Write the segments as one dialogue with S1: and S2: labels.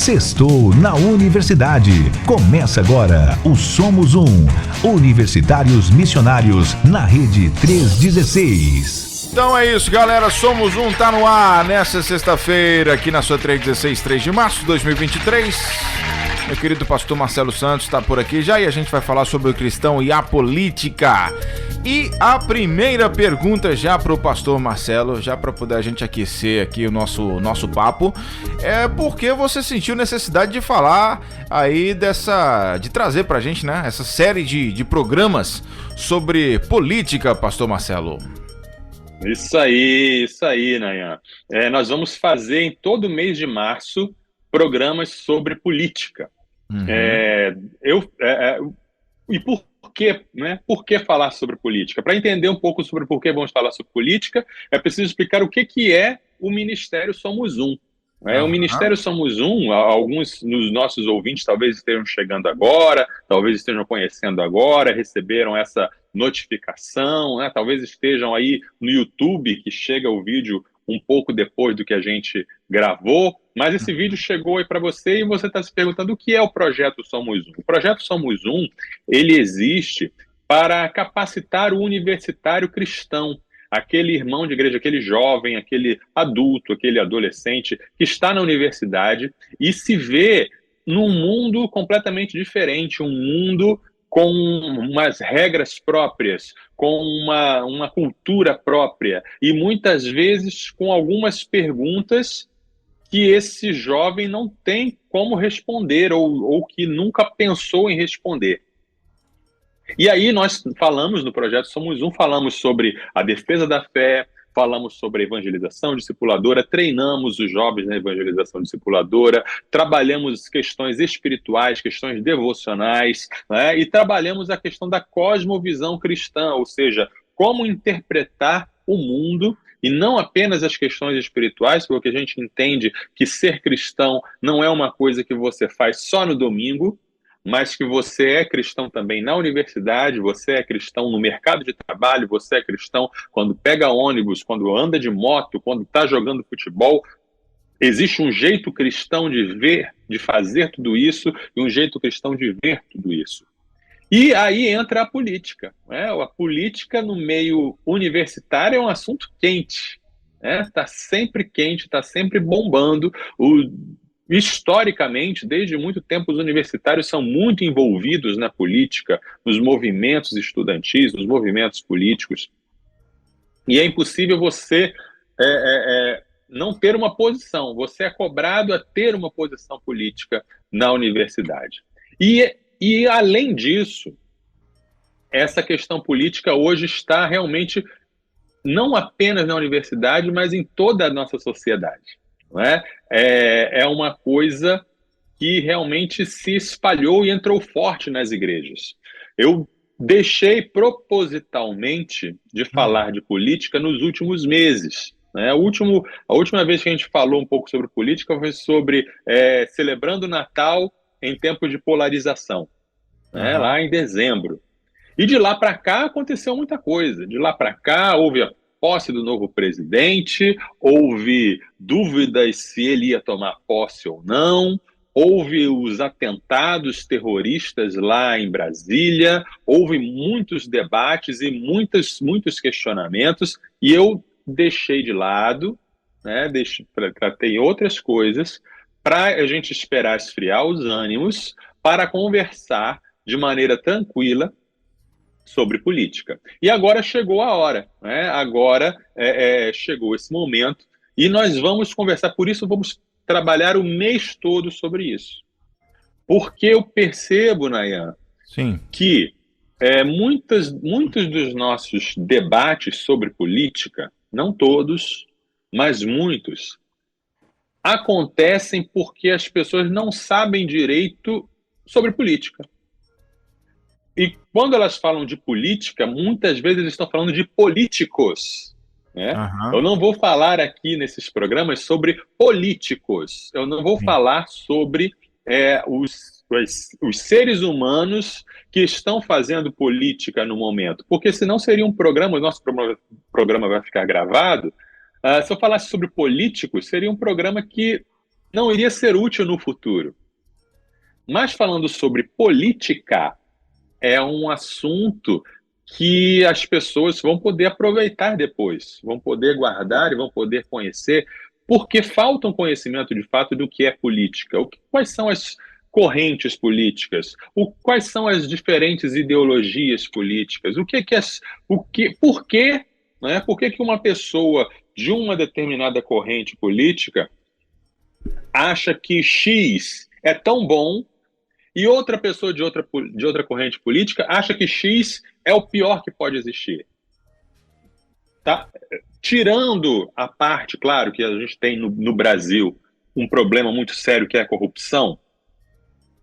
S1: Sextou na Universidade. Começa agora o Somos Um. Universitários Missionários na Rede 316.
S2: Então é isso, galera. Somos Um tá no ar nessa sexta-feira aqui na sua 316, 3 de março de 2023. Meu querido pastor Marcelo Santos está por aqui já e a gente vai falar sobre o cristão e a política. E a primeira pergunta já para o pastor Marcelo, já para poder a gente aquecer aqui o nosso papo, é por que você sentiu necessidade de falar aí de trazer para a gente, né, essa série de programas sobre política, pastor Marcelo?
S3: Isso aí, Nayan. Nós vamos fazer em todo mês de março programas sobre política. E por quê, né? Por que falar sobre política? Para entender um pouco sobre por que vamos falar sobre política, é preciso explicar o que é o Ministério Somos Um. O Ministério Somos Um, alguns dos nossos ouvintes talvez estejam chegando agora, talvez estejam conhecendo agora, receberam essa notificação, né? Talvez estejam aí no YouTube, que chega o vídeo um pouco depois do que a gente gravou, mas esse vídeo chegou aí para você e você está se perguntando o que é o Projeto Somos Um. O Projeto Somos Um, ele existe para capacitar o universitário cristão, aquele irmão de igreja, aquele jovem, aquele adulto, aquele adolescente que está na universidade e se vê num mundo completamente diferente, um mundo com umas regras próprias, com uma cultura própria e muitas vezes com algumas perguntas que esse jovem não tem como responder ou que nunca pensou em responder. E aí nós falamos no Projeto Somos Um, falamos sobre a defesa da fé, falamos sobre a evangelização discipuladora, treinamos os jovens na evangelização discipuladora, trabalhamos questões espirituais, questões devocionais, né? E trabalhamos a questão da cosmovisão cristã, ou seja, como interpretar o mundo e não apenas as questões espirituais, porque a gente entende que ser cristão não é uma coisa que você faz só no domingo, mas que você é cristão também na universidade, você é cristão no mercado de trabalho, você é cristão quando pega ônibus, quando anda de moto, quando está jogando futebol. Existe um jeito cristão de ver, de fazer tudo isso, e um jeito cristão de ver tudo isso. E aí entra a política. A política no meio universitário é um assunto quente. Está sempre quente, está sempre bombando. Historicamente, desde muito tempo, os universitários são muito envolvidos na política, nos movimentos estudantis, nos movimentos políticos. E é impossível você não ter uma posição. Você é cobrado a ter uma posição política na universidade. E além disso, essa questão política hoje está realmente não apenas na universidade, mas em toda a nossa sociedade. Não é? É uma coisa que realmente se espalhou e entrou forte nas igrejas. Eu deixei propositalmente de falar de política nos últimos meses. Né? A última vez que a gente falou um pouco sobre política foi sobre celebrando o Natal em tempo de polarização, né? Lá em dezembro. E de lá para cá aconteceu muita coisa. De lá para cá houve a posse do novo presidente, houve dúvidas se ele ia tomar posse ou não, houve os atentados terroristas lá em Brasília, houve muitos debates e muitos questionamentos, e eu deixei de lado, né, tratei outras coisas, para a gente esperar esfriar os ânimos, para conversar de maneira tranquila sobre política. E agora chegou a hora, né? Agora chegou esse momento e nós vamos conversar, por isso vamos trabalhar o mês todo sobre isso. Porque eu percebo, Nayan, que muitos dos nossos debates sobre política, não todos, mas muitos, acontecem porque as pessoas não sabem direito sobre política. E quando elas falam de política, muitas vezes eles estão falando de políticos. Né? Eu não vou falar aqui nesses programas sobre políticos. Eu não vou falar sobre os seres humanos que estão fazendo política no momento. Porque senão seria um programa, o nosso programa vai ficar gravado. Se eu falasse sobre políticos, seria um programa que não iria ser útil no futuro. Mas falando sobre política, é um assunto que as pessoas vão poder aproveitar depois, vão poder guardar e vão poder conhecer, porque falta um conhecimento de fato do que é política, quais são as correntes políticas, quais são as diferentes ideologias políticas, por que, né, por que uma pessoa de uma determinada corrente política acha que X é tão bom e outra pessoa de outra corrente política acha que X é o pior que pode existir. Tá? Tirando a parte, claro, que a gente tem no Brasil um problema muito sério que é a corrupção,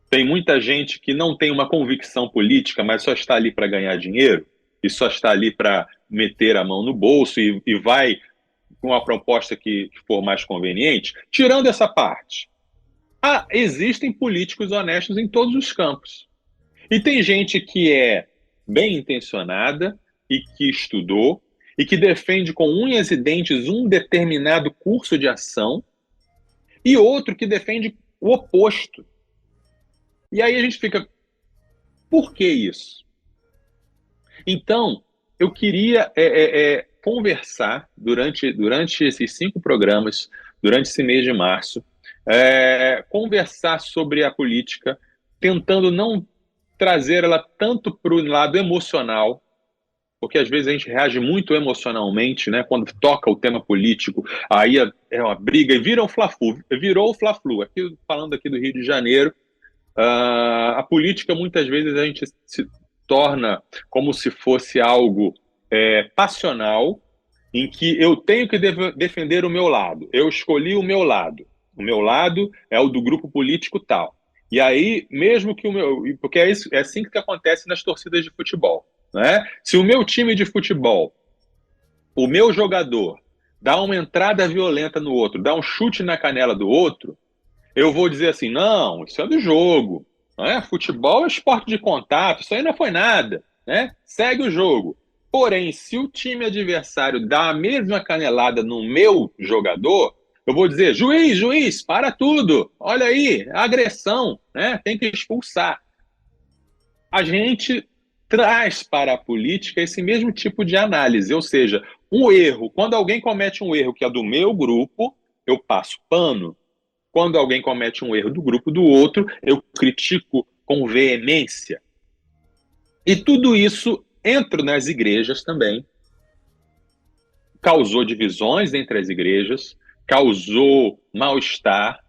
S3: tem muita gente que não tem uma convicção política, mas só está ali para ganhar dinheiro e só está ali para meter a mão no bolso e vai com a proposta que for mais conveniente. Tirando essa parte, existem políticos honestos em todos os campos. E tem gente que é bem intencionada e que estudou e que defende com unhas e dentes um determinado curso de ação e outro que defende o oposto. E aí a gente fica, por que isso? Então, eu queria conversar durante esses 5 programas, durante esse mês de março, conversar sobre a política, tentando não trazer ela tanto para o lado emocional, porque às vezes a gente reage muito emocionalmente, né? Quando toca o tema político, aí é uma briga e virou o Fla-Flu. Aqui, falando aqui do Rio de Janeiro, a política muitas vezes a gente se torna como se fosse algo passional, em que eu tenho que defender o meu lado, eu escolhi o meu lado é o do grupo político tal. E aí, mesmo que porque é assim que acontece nas torcidas de futebol, né? Se o meu time de futebol, o meu jogador, dá uma entrada violenta no outro, dá um chute na canela do outro, eu vou dizer assim, não, isso é do jogo, não é? Futebol é esporte de contato, isso aí não foi nada, né? Segue o jogo. Porém, se o time adversário dá a mesma canelada no meu jogador, eu vou dizer, juiz, para tudo, olha aí, agressão, né? Tem que expulsar. A gente traz para a política esse mesmo tipo de análise, ou seja, um erro, quando alguém comete um erro que é do meu grupo, eu passo pano. Quando alguém comete um erro do grupo do outro, eu critico com veemência. E tudo isso entra nas igrejas também. Causou divisões entre as igrejas, causou mal-estar,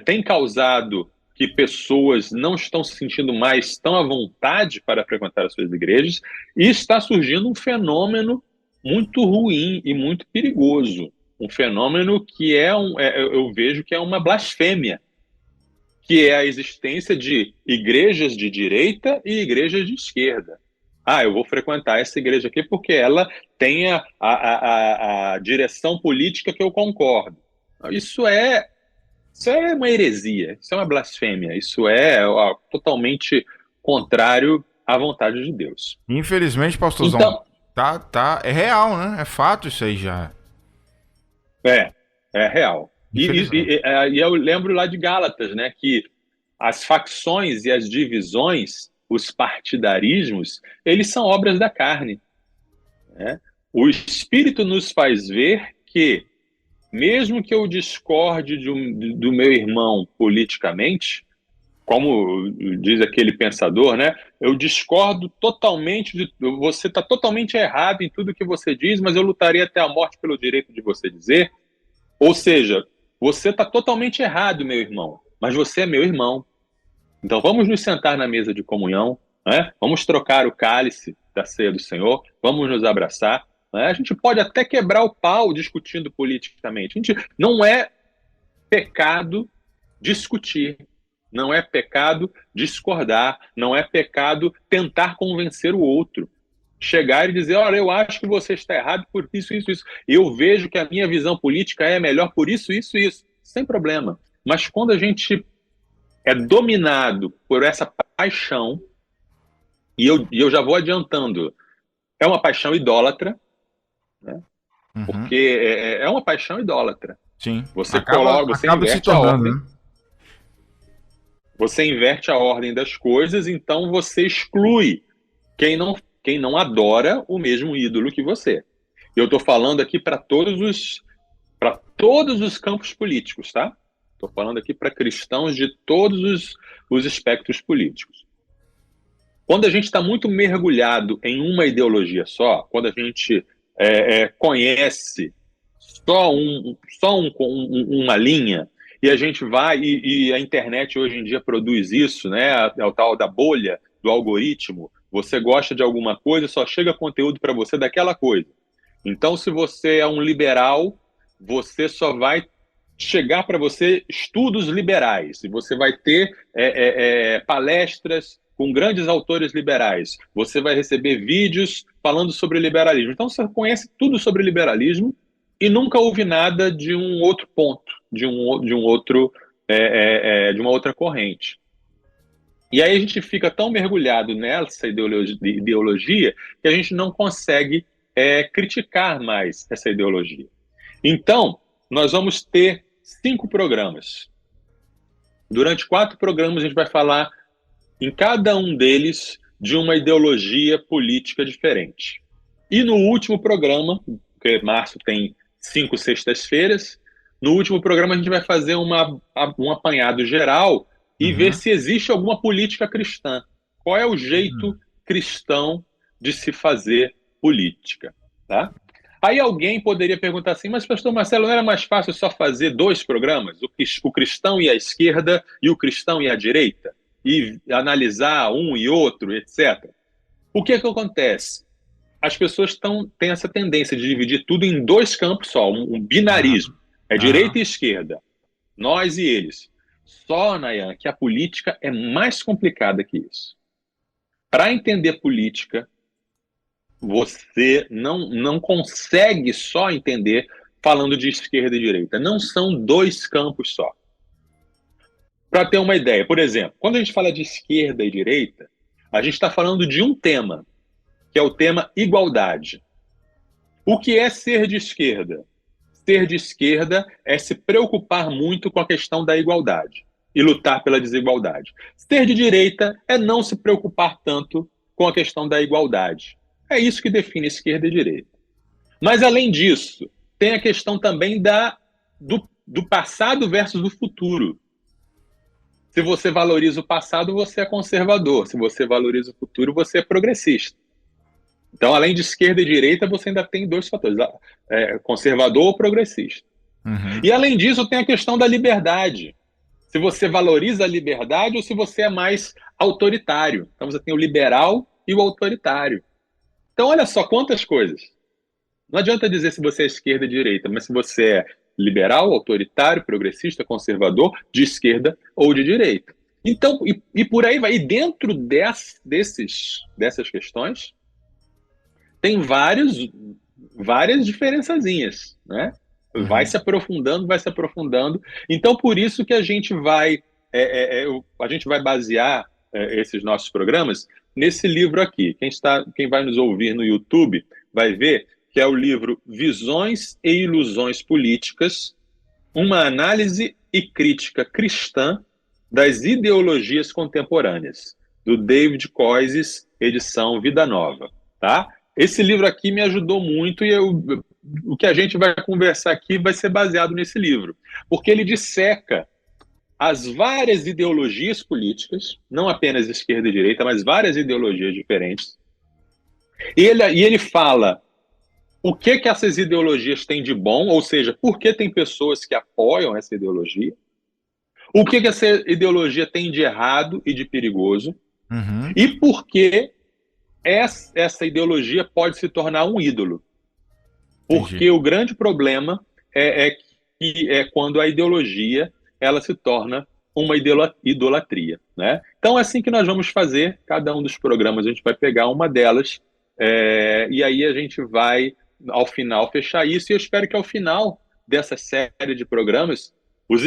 S3: tem causado que pessoas não estão se sentindo mais tão à vontade para frequentar as suas igrejas, e está surgindo um fenômeno muito ruim e muito perigoso. Um fenômeno que eu vejo que é uma blasfêmia, que é a existência de igrejas de direita e igrejas de esquerda. Eu vou frequentar essa igreja aqui porque ela tem a direção política que eu concordo. Isso é uma heresia, isso é uma blasfêmia, isso é totalmente contrário à vontade de Deus.
S2: Infelizmente, pastorzão, então, é real, né? É fato isso aí já.
S3: É real. E eu lembro lá de Gálatas, né, que as facções e as divisões, os partidarismos, eles são obras da carne, né? O Espírito nos faz ver que, mesmo que eu discorde do meu irmão politicamente, como diz aquele pensador, né, eu discordo totalmente, você está totalmente errado em tudo que você diz, mas eu lutaria até a morte pelo direito de você dizer. Ou seja, você está totalmente errado, meu irmão, mas você é meu irmão. Então vamos nos sentar na mesa de comunhão, né? Vamos trocar o cálice da ceia do Senhor, vamos nos abraçar, né? A gente pode até quebrar o pau discutindo politicamente. Não é pecado discutir, não é pecado discordar, não é pecado tentar convencer o outro. Chegar e dizer, olha, eu acho que você está errado por isso. Eu vejo que a minha visão política é melhor por isso. Sem problema. Mas quando a gente é dominado por essa paixão, e eu já vou adiantando, é uma paixão idólatra, né? Porque é uma paixão idólatra.
S2: Sim.
S3: Você
S2: acaba se tornando, né?
S3: Você inverte a ordem das coisas, então você exclui quem não adora o mesmo ídolo que você. Eu estou falando aqui para todos os campos políticos, tá? Estou falando aqui para cristãos de todos os espectros políticos. Quando a gente está muito mergulhado em uma ideologia só, quando a gente conhece só uma linha, e a gente vai, e a internet hoje em dia produz isso, né? É o tal da bolha do algoritmo. Você gosta de alguma coisa, só chega conteúdo para você daquela coisa. Então, se você é um liberal, você só vai chegar para você estudos liberais, e você vai ter palestras com grandes autores liberais, você vai receber vídeos falando sobre liberalismo. Então, você conhece tudo sobre liberalismo e nunca ouve nada de um outro ponto, de uma outra corrente. E aí a gente fica tão mergulhado nessa ideologia que a gente não consegue criticar mais essa ideologia. Então, nós vamos ter 5 programas. Durante 4 programas, a gente vai falar em cada um deles de uma ideologia política diferente. E no último programa, porque março tem 5 sextas-feiras, no último programa a gente vai fazer um apanhado geral e ver se existe alguma política cristã. Qual é o jeito cristão de se fazer política, tá? Aí alguém poderia perguntar assim, mas pastor Marcelo, não era mais fácil só fazer 2 programas? O cristão e a esquerda e o cristão e a direita? E analisar um e outro, etc. O que acontece? As pessoas têm essa tendência de dividir tudo em 2 campos só, um binarismo. É direita e esquerda, nós e eles. Só, Nayan, que a política é mais complicada que isso. Para entender política, você não consegue só entender falando de esquerda e direita. Não são 2 campos só. Para ter uma ideia, por exemplo, quando a gente fala de esquerda e direita, a gente está falando de um tema, que é o tema igualdade. O que é ser de esquerda? Ser de esquerda é se preocupar muito com a questão da igualdade e lutar pela desigualdade. Ser de direita é não se preocupar tanto com a questão da igualdade. É isso que define esquerda e direita. Mas, além disso, tem a questão também do passado versus o futuro. Se você valoriza o passado, você é conservador. Se você valoriza o futuro, você é progressista. Então, além de esquerda e direita, você ainda tem 2 fatores, conservador ou progressista. E, além disso, tem a questão da liberdade. Se você valoriza a liberdade ou se você é mais autoritário. Então, você tem o liberal e o autoritário. Então, olha só quantas coisas. Não adianta dizer se você é esquerda ou direita, mas se você é liberal, autoritário, progressista, conservador, de esquerda ou de direita. Então, e por aí vai. E dentro dessas questões, tem várias diferençazinhas, né? Vai se aprofundando. Então, por isso que a gente vai basear esses nossos programas nesse livro aqui. Quem vai nos ouvir no YouTube vai ver que é o livro Visões e Ilusões Políticas, uma análise e crítica cristã das ideologias contemporâneas, do David Koyzis, edição Vida Nova, tá? Esse livro aqui me ajudou muito e o que a gente vai conversar aqui vai ser baseado nesse livro, porque ele disseca as várias ideologias políticas, não apenas esquerda e direita, mas várias ideologias diferentes, e ele fala o que essas ideologias têm de bom, ou seja, por que tem pessoas que apoiam essa ideologia, o que essa ideologia tem de errado e de perigoso, e por que essa ideologia pode se tornar um ídolo. Porque o grande problema é quando a ideologia ela se torna uma idolatria, né? Então é assim que nós vamos fazer cada um dos programas. A gente vai pegar uma delas e aí a gente vai, ao final, fechar isso. E eu espero que ao final dessa série de programas, os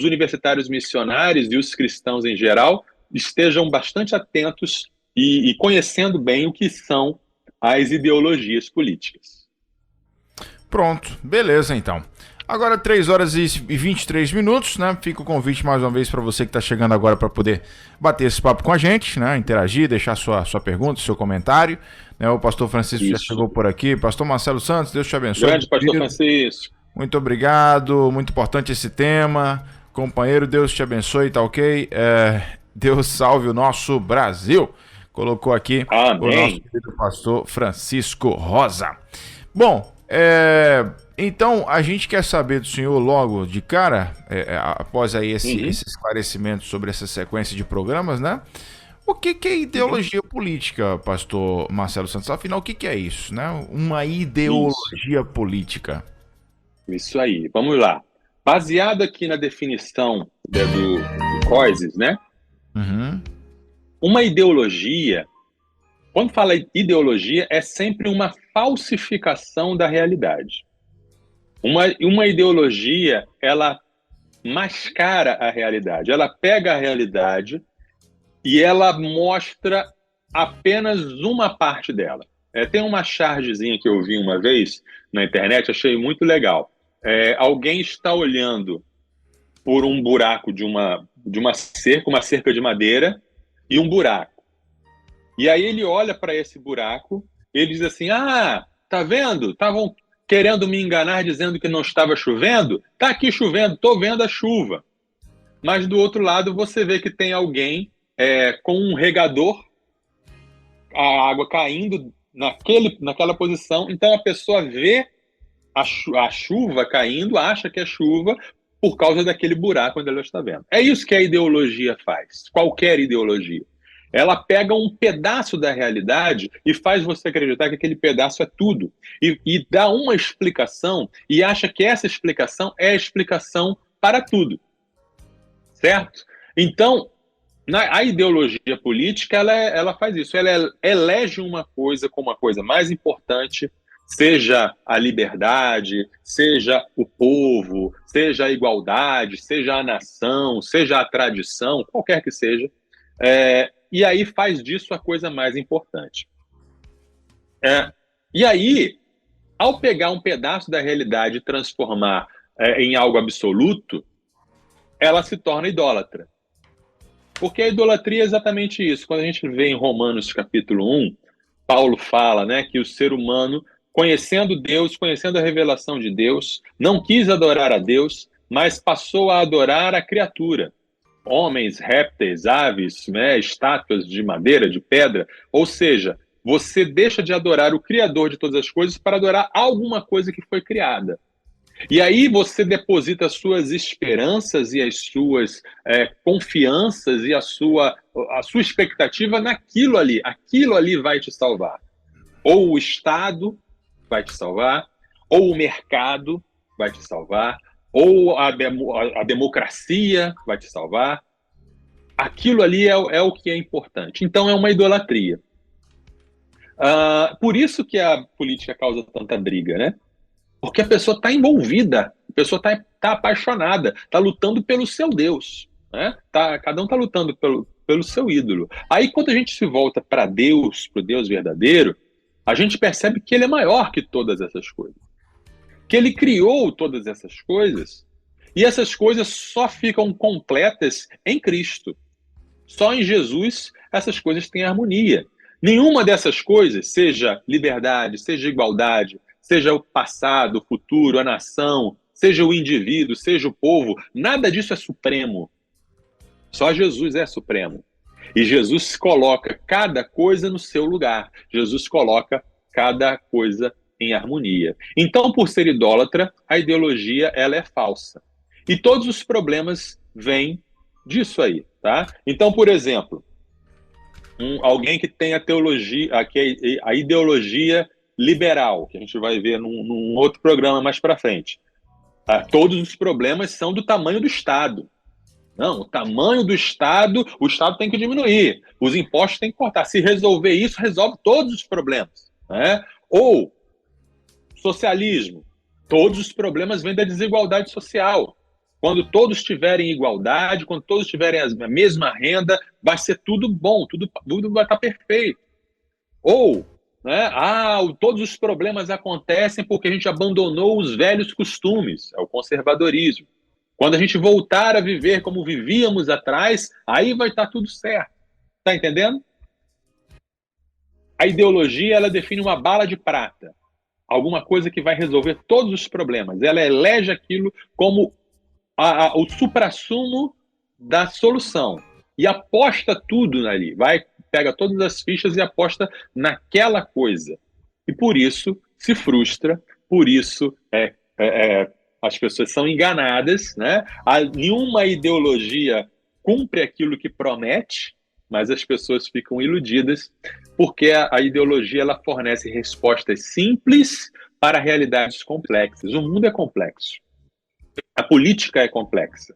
S3: universitários missionários e os cristãos em geral estejam bastante atentos e conhecendo bem o que são as ideologias políticas.
S2: Pronto, beleza então. Agora 3 horas e 23 minutos, né? Fica o convite mais uma vez para você que está chegando agora para poder bater esse papo com a gente, né? Interagir, deixar sua pergunta, seu comentário. Né? O pastor Francisco já chegou por aqui. Pastor Marcelo Santos, Deus te abençoe.
S3: Grande pastor Francisco.
S2: Muito obrigado, muito importante esse tema. Companheiro, Deus te abençoe, tá ok? Deus salve o nosso Brasil. Colocou aqui o nosso querido pastor Francisco Rosa. Bom, então a gente quer saber do senhor logo de cara, após aí esse esclarecimento sobre essa sequência de programas, né? O que é ideologia política, pastor Marcelo Santos? Afinal, o que é isso, né? Uma ideologia política.
S3: Isso aí, vamos lá. Baseado aqui na definição do Coises, né? Uma ideologia, quando fala ideologia, é sempre uma falsificação da realidade. Uma ideologia, ela mascara a realidade, ela pega a realidade e ela mostra apenas uma parte dela. Tem uma chargezinha que eu vi uma vez na internet, achei muito legal. Alguém está olhando por um buraco de uma cerca de madeira e um buraco. E aí ele olha para esse buraco e ele diz assim, tá vendo? Estavam querendo me enganar dizendo que não estava chovendo? Tá aqui chovendo, tô vendo a chuva. Mas do outro lado você vê que tem alguém com um regador, a água caindo naquela posição, então a pessoa vê a chuva caindo, acha que é chuva por causa daquele buraco onde ela está vendo. É isso que a ideologia faz, qualquer ideologia. Ela pega um pedaço da realidade e faz você acreditar que aquele pedaço é tudo. E dá uma explicação e acha que essa explicação é a explicação para tudo. Certo? Então, a ideologia política, ela faz isso. Ela elege uma coisa como a coisa mais importante, seja a liberdade, seja o povo, seja a igualdade, seja a nação, seja a tradição, qualquer que seja, e aí faz disso a coisa mais importante. E aí, ao pegar um pedaço da realidade e transformar em algo absoluto, ela se torna idólatra. Porque a idolatria é exatamente isso. Quando a gente vê em Romanos capítulo 1, Paulo fala, né, que o ser humano, conhecendo Deus, conhecendo a revelação de Deus, não quis adorar a Deus, mas passou a adorar a criatura. Homens, répteis, aves, né, estátuas de madeira, de pedra. Ou seja, você deixa de adorar o Criador de todas as coisas para adorar alguma coisa que foi criada. E aí você deposita as suas esperanças e as suas confianças e a sua expectativa naquilo ali. Aquilo ali vai te salvar. Ou o Estado vai te salvar, ou o mercado vai te salvar, ou a democracia vai te salvar. Aquilo ali é o que é importante. Então é uma idolatria. Por isso que a política causa tanta briga, né? Porque a pessoa está envolvida, a pessoa está apaixonada, está lutando pelo seu Deus, né? Cada um está lutando pelo seu ídolo. Aí quando a gente se volta para Deus, para o Deus verdadeiro, a gente percebe que ele é maior que todas essas coisas. Que ele criou todas essas coisas, e essas coisas só ficam completas em Cristo. Só em Jesus essas coisas têm harmonia. Nenhuma dessas coisas, seja liberdade, seja igualdade, seja o passado, o futuro, a nação, seja o indivíduo, seja o povo, nada disso é supremo. Só Jesus é supremo. E Jesus coloca cada coisa no seu lugar. Jesus coloca cada coisa em harmonia. Então, por ser idólatra, a ideologia ela é falsa. E todos os problemas vêm disso aí, tá? Então, por exemplo, alguém que tem a ideologia liberal, que a gente vai ver num outro programa mais para frente. Todos os problemas são do tamanho do Estado. Não, o tamanho do Estado, o Estado tem que diminuir, os impostos têm que cortar. Se resolver isso, resolve todos os problemas, né? Ou socialismo, todos os problemas vêm da desigualdade social. Quando todos tiverem igualdade, quando todos tiverem a mesma renda, vai ser tudo bom, tudo vai estar perfeito. Ou né? Todos os problemas acontecem porque a gente abandonou os velhos costumes, é o conservadorismo. Quando a gente voltar a viver como vivíamos atrás, aí vai estar tudo certo. Está entendendo? A ideologia, ela define uma bala de prata, alguma coisa que vai resolver todos os problemas. Ela elege aquilo como o suprassumo da solução e aposta tudo ali, pega todas as fichas e aposta naquela coisa. E por isso se frustra, por isso as pessoas são enganadas, né? Nenhuma ideologia cumpre aquilo que promete, mas as pessoas ficam iludidas porque a ideologia ela fornece respostas simples para realidades complexas. O mundo é complexo. A política é complexa.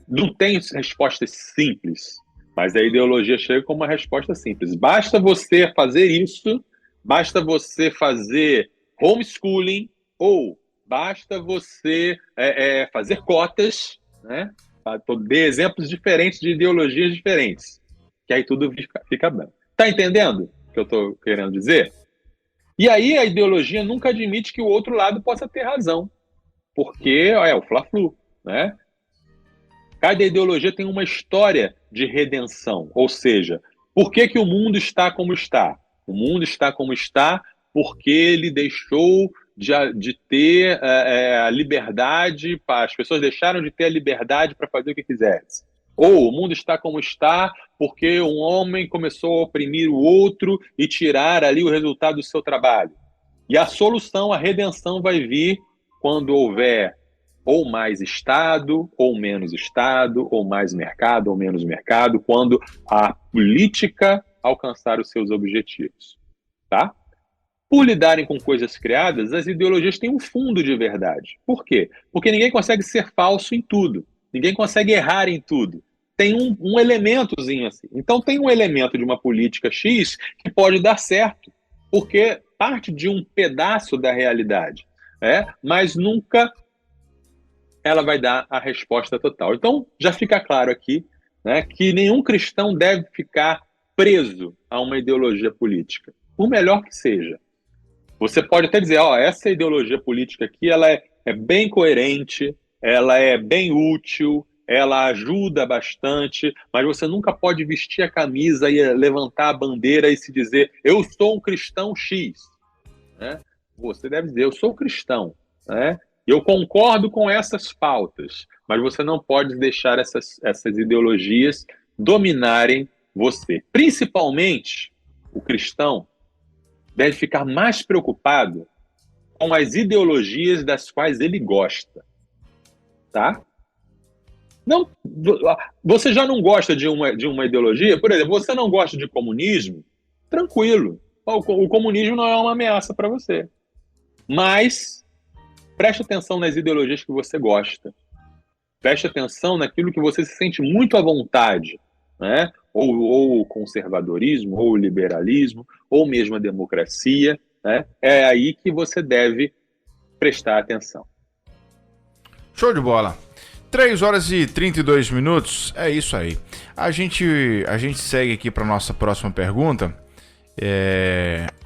S3: Não tem respostas simples, mas a ideologia chega com uma resposta simples. Basta você fazer isso, basta você fazer homeschooling, ou basta você fazer cotas, né? Dê exemplos diferentes de ideologias diferentes, que aí tudo fica bem. Tá entendendo o que eu estou querendo dizer? E aí a ideologia nunca admite que o outro lado possa ter razão, porque é o fla-flu, né? Cada ideologia tem uma história de redenção, ou seja, por que o mundo está como está? O mundo está como está porque ele deixou de ter a liberdade, as pessoas deixaram de ter a liberdade para fazer o que quisessem. Ou o mundo está como está porque um homem começou a oprimir o outro e tirar ali o resultado do seu trabalho. E a solução, a redenção vai vir quando houver ou mais Estado, ou menos Estado, ou mais mercado, ou menos mercado, quando a política alcançar os seus objetivos. Tá? Por lidarem com coisas criadas, as ideologias têm um fundo de verdade. Por quê? Porque ninguém consegue ser falso em tudo. Ninguém consegue errar em tudo. Tem um elementozinho assim. Então tem um elemento de uma política X que pode dar certo, porque parte de um pedaço da realidade. Mas nunca ela vai dar a resposta total. Então já fica claro aqui, né, que nenhum cristão deve ficar preso a uma ideologia política, por melhor que seja. Você pode até dizer, essa ideologia política aqui, ela é bem coerente, ela é bem útil, ela ajuda bastante, mas você nunca pode vestir a camisa e levantar a bandeira e se dizer, eu sou um cristão X. Né? Você deve dizer, eu sou cristão. Né? Eu concordo com essas pautas, mas você não pode deixar essas ideologias dominarem você. Principalmente, o cristão deve ficar mais preocupado com as ideologias das quais ele gosta. Tá? Não, você já não gosta de uma ideologia? Por exemplo, você não gosta de comunismo? Tranquilo. O comunismo não é uma ameaça para você. Mas preste atenção nas ideologias que você gosta. Preste atenção naquilo que você se sente muito à vontade, né? Ou o conservadorismo, ou o liberalismo, ou mesmo a democracia, né? É aí que você deve prestar atenção.
S2: Show de bola. 3 horas e 32 minutos, é isso aí. A gente segue aqui para nossa próxima pergunta.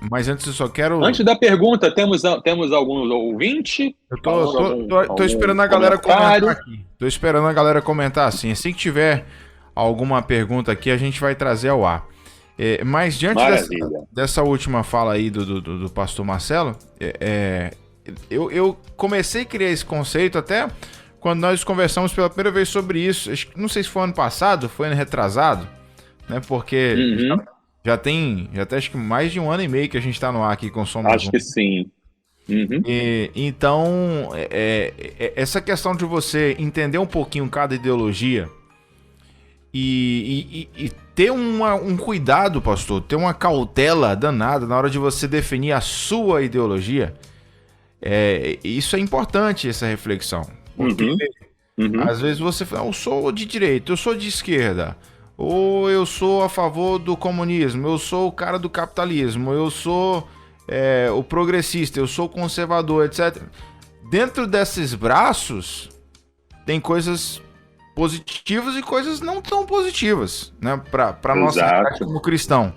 S2: Mas antes eu só quero...
S3: Antes da pergunta, temos alguns ouvintes?
S2: Eu tô esperando a galera comentar aqui. Tô esperando a galera comentar assim. Assim que tiver alguma pergunta aqui, a gente vai trazer ao ar. Mas diante dessa última fala aí do pastor Marcelo, eu comecei a criar esse conceito até quando nós conversamos pela primeira vez sobre isso. Não sei se foi ano passado, foi ano retrasado, né? Porque já tem acho que mais de 1 ano e meio que a gente está no ar aqui com o Somos
S3: Acho que sim.
S2: Então, essa questão de você entender um pouquinho cada ideologia e ter um cuidado, pastor, ter uma cautela danada na hora de você definir a sua ideologia, isso é importante, essa reflexão. Porque às vezes você fala, eu sou de direita, eu sou de esquerda, ou eu sou a favor do comunismo, eu sou o cara do capitalismo, eu sou o progressista, eu sou o conservador, etc. Dentro desses braços tem coisas positivas e coisas não tão positivas, né, para nossa realidade como cristão.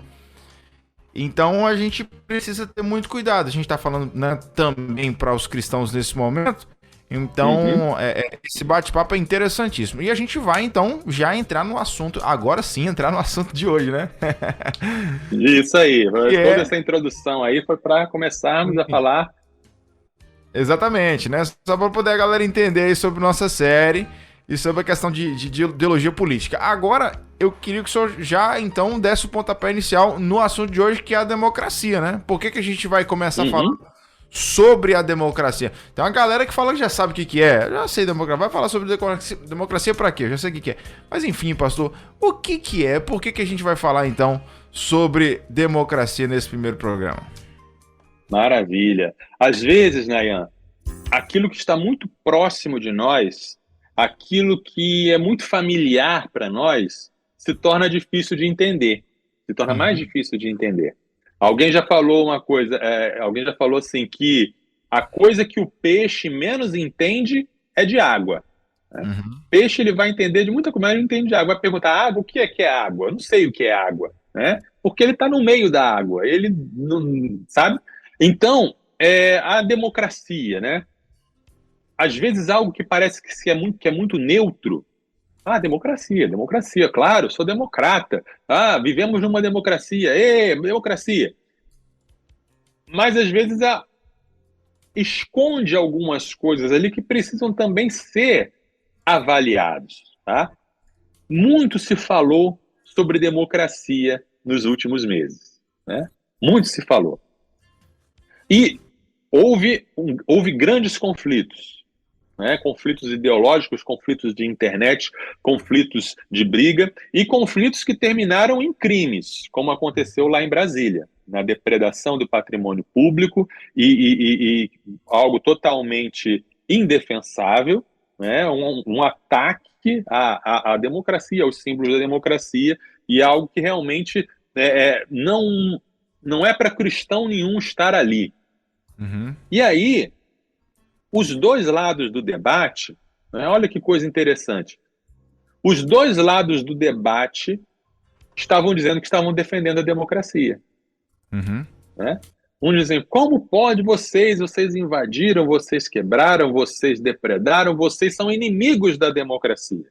S2: Então a gente precisa ter muito cuidado. A gente está falando, né, também para os cristãos nesse momento. Então, esse bate-papo é interessantíssimo. E a gente vai, então, já entrar no assunto, agora sim, entrar no assunto de hoje, né?
S3: Isso aí.
S2: Que
S3: Toda essa introdução aí foi para começarmos a falar.
S2: Exatamente, né? Só para poder a galera entender aí sobre nossa série e sobre a questão de ideologia política. Agora, eu queria que o senhor já, então, desse o pontapé inicial no assunto de hoje, que é a democracia, né? Por que a gente vai começar a falar sobre a democracia? Tem uma galera que fala que já sabe o que é. Eu já sei democracia. Vai falar sobre democracia pra quê? Eu já sei o que é. Mas enfim, pastor, o que é? Por que a gente vai falar, então, sobre democracia nesse primeiro programa?
S3: Maravilha. Às vezes, Nayan, aquilo que está muito próximo de nós, aquilo que é muito familiar para nós, se torna difícil de entender. Se torna mais difícil de entender. Alguém já falou uma coisa, alguém já falou assim, que a coisa que o peixe menos entende é de água. Né? Peixe ele vai entender de muita coisa, mas ele não entende de água. Vai perguntar, água, o que é água? Eu não sei o que é água, né? Porque ele está no meio da água, ele não sabe. Então, a democracia, né? Às vezes algo que parece que é muito neutro. Democracia, claro, sou democrata. Vivemos numa democracia, democracia. Mas às vezes esconde algumas coisas ali que precisam também ser avaliados. Tá? Muito se falou sobre democracia nos últimos meses. Né? Muito se falou. E houve grandes conflitos. Né? Conflitos ideológicos, conflitos de internet, conflitos de briga e conflitos que terminaram em crimes, como aconteceu lá em Brasília, na depredação do patrimônio público e algo totalmente indefensável, né? Um ataque à democracia, aos símbolos da democracia, e algo que realmente não é para cristão nenhum estar ali. E aí, os dois lados do debate, né, olha que coisa interessante, os dois lados do debate estavam dizendo que estavam defendendo a democracia. Né? Um dizendo, como pode vocês invadiram, vocês quebraram, vocês depredaram, vocês são inimigos da democracia.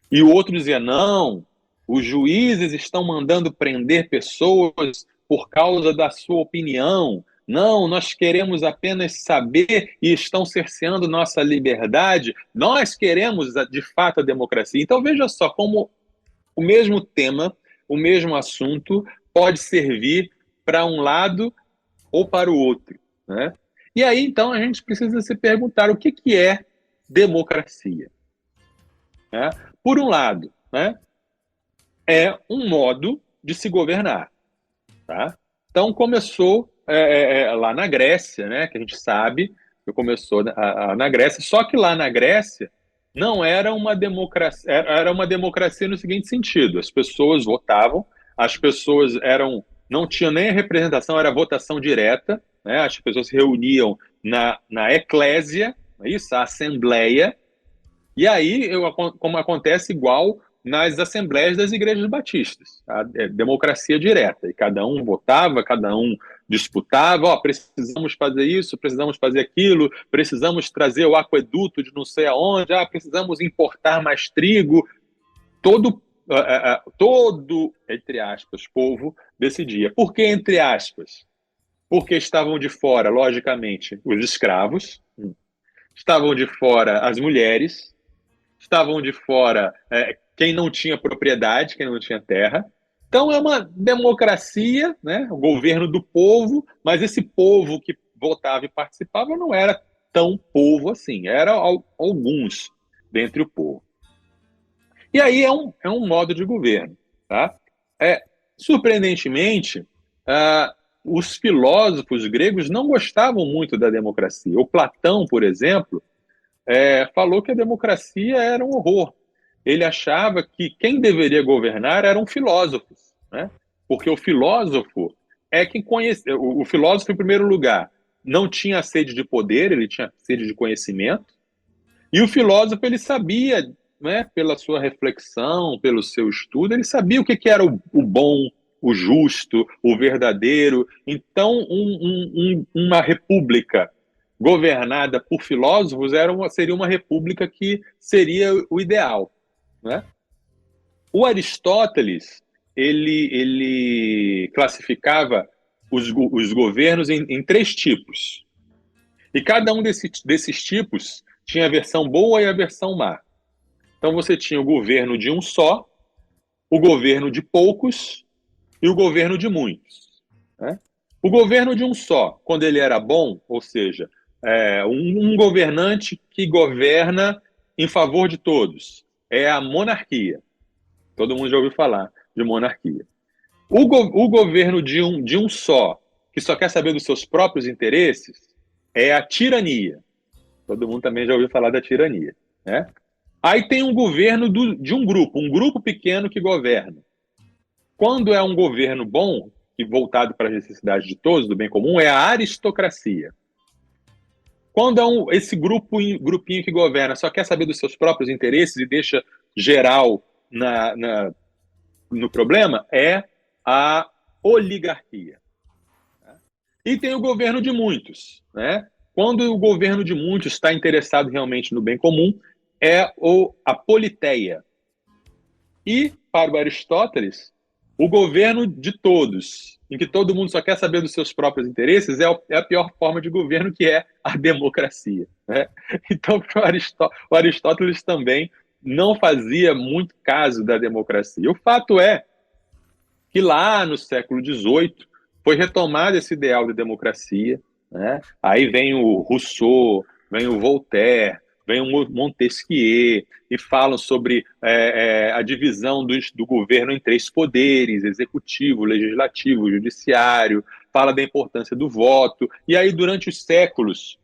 S3: E o outro dizia, não, os juízes estão mandando prender pessoas por causa da sua opinião. Não, nós queremos apenas saber e estão cerceando nossa liberdade. Nós queremos, de fato, a democracia. Então, veja só como o mesmo tema, o mesmo assunto pode servir para um lado ou para o outro. Né? E aí, então, a gente precisa se perguntar o que é democracia. Né? Por um lado, né, é um modo de se governar. Tá? Então, começou lá na Grécia, né, que a gente sabe que começou na Grécia, só que lá na Grécia não era uma democracia, era uma democracia no seguinte sentido, as pessoas votavam, as pessoas não tinham nem representação, era votação direta, né, as pessoas se reuniam na eclésia, isso, a assembleia, e aí, como acontece igual nas assembleias das igrejas batistas, a democracia direta, e cada um votava, cada um disputava, precisamos fazer isso, precisamos fazer aquilo, precisamos trazer o aqueduto de não sei aonde, precisamos importar mais trigo, todo, entre aspas, povo decidia. Por que entre aspas? Porque estavam de fora, logicamente, os escravos, estavam de fora as mulheres, estavam de fora quem não tinha propriedade, quem não tinha terra. Então é uma democracia, né? O governo do povo, mas esse povo que votava e participava não era tão povo assim, eram alguns dentre o povo. E aí é um modo de governo. Tá? Surpreendentemente, os filósofos gregos não gostavam muito da democracia. O Platão, por exemplo, falou que a democracia era um horror. Ele achava que quem deveria governar eram filósofos, né? Porque o filósofo é quem conhece. O filósofo, em primeiro lugar, não tinha sede de poder, ele tinha sede de conhecimento. E o filósofo, ele sabia, né, pela sua reflexão, pelo seu estudo, ele sabia o que era o bom, o justo, o verdadeiro. Então, uma república governada por filósofos seria uma república que seria o ideal, né? O Aristóteles, ele classificava os governos em 3 tipos. E cada um desses tipos tinha a versão boa e a versão má. Então você tinha o governo de um só, o governo de poucos e o governo de muitos, né? O governo de um só, quando ele era bom, ou seja, um governante que governa em favor de todos, é a monarquia. Todo mundo já ouviu falar de monarquia. O governo de um só, que só quer saber dos seus próprios interesses, é a tirania. Todo mundo também já ouviu falar da tirania, né? Aí tem um governo de um grupo pequeno que governa. Quando é um governo bom, e voltado para as necessidades de todos, do bem comum, é a aristocracia. Quando é esse grupinho que governa só quer saber dos seus próprios interesses e deixa geral no problema, é a oligarquia. E tem o governo de muitos, né? Quando o governo de muitos está interessado realmente no bem comum, é a politeia. E, para o Aristóteles, o governo de todos, em que todo mundo só quer saber dos seus próprios interesses, é a pior forma de governo, que é a democracia, né? Então, o Aristóteles também não fazia muito caso da democracia. O fato é que lá no século XVIII foi retomado esse ideal de democracia, né? Aí vem o Rousseau, vem o Voltaire, vem o Montesquieu, e falam sobre a divisão do governo em 3 poderes: executivo, legislativo, judiciário, fala da importância do voto. E aí, durante os séculos,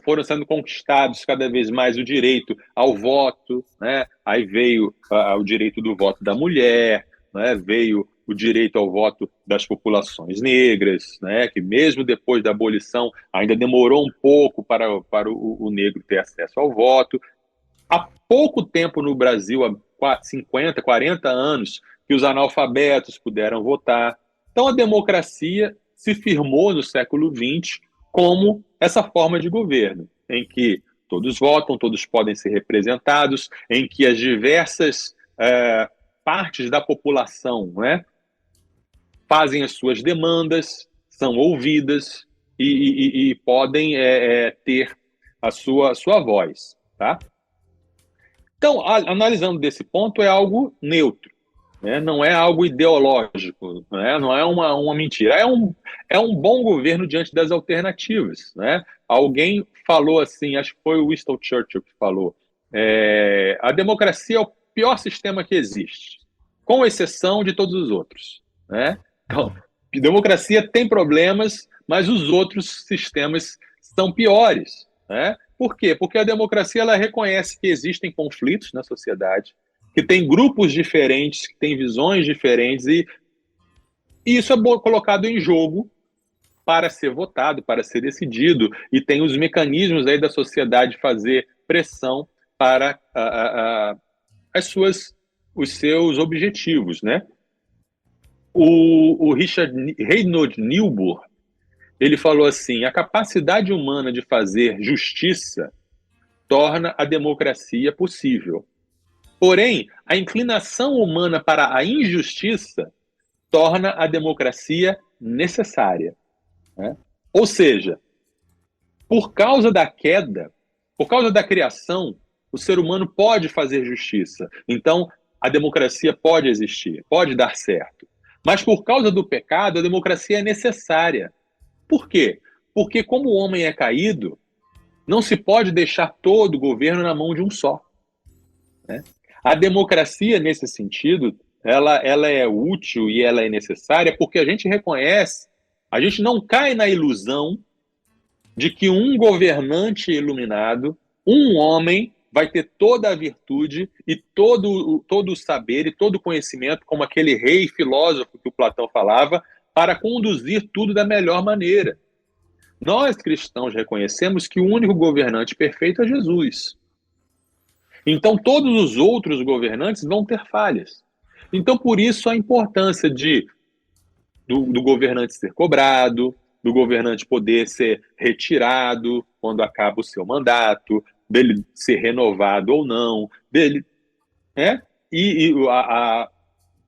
S3: foram sendo conquistados cada vez mais o direito ao voto, né? Aí veio o direito do voto da mulher, né? Veio o direito ao voto das populações negras, né? Que mesmo depois da abolição ainda demorou um pouco para o negro ter acesso ao voto. Há pouco tempo no Brasil, há 50, 40 anos, que os analfabetos puderam votar. Então a democracia se firmou no século XX como essa forma de governo, em que todos votam, todos podem ser representados, em que as diversas partes da população, né, fazem as suas demandas, são ouvidas e podem ter a sua voz, tá? Então, analisando desse ponto, é algo neutro, né? Não é algo ideológico, né? Não é uma mentira. É um bom governo diante das alternativas, né? Alguém falou assim, acho que foi o Winston Churchill que falou, a democracia é o pior sistema que existe, com exceção de todos os outros, né? Então, a democracia tem problemas, mas os outros sistemas são piores, né? Por quê? Porque a democracia ela reconhece que existem conflitos na sociedade, que tem grupos diferentes, que têm visões diferentes, e isso é colocado em jogo para ser votado, para ser decidido, e tem os mecanismos aí da sociedade fazer pressão para os seus objetivos, né? O Reinhold Niebuhr, ele falou assim: a capacidade humana de fazer justiça torna a democracia possível. Porém, a inclinação humana para a injustiça torna a democracia necessária, né? Ou seja, por causa da queda, por causa da criação, o ser humano pode fazer justiça. Então, a democracia pode existir, pode dar certo. Mas por causa do pecado, a democracia é necessária. Por quê? Porque como o homem é caído, não se pode deixar todo o governo na mão de um só, né? A democracia, nesse sentido, ela é útil e ela é necessária porque a gente reconhece, a gente não cai na ilusão de que um governante iluminado, um homem, vai ter toda a virtude e todo o saber e todo o conhecimento, como aquele rei filósofo que o Platão falava, para conduzir tudo da melhor maneira. Nós, cristãos, reconhecemos que o único governante perfeito é Jesus. Então, todos os outros governantes vão ter falhas. Então, por isso, a importância do governante ser cobrado, do governante poder ser retirado quando acaba o seu mandato, dele ser renovado ou não, dele, né?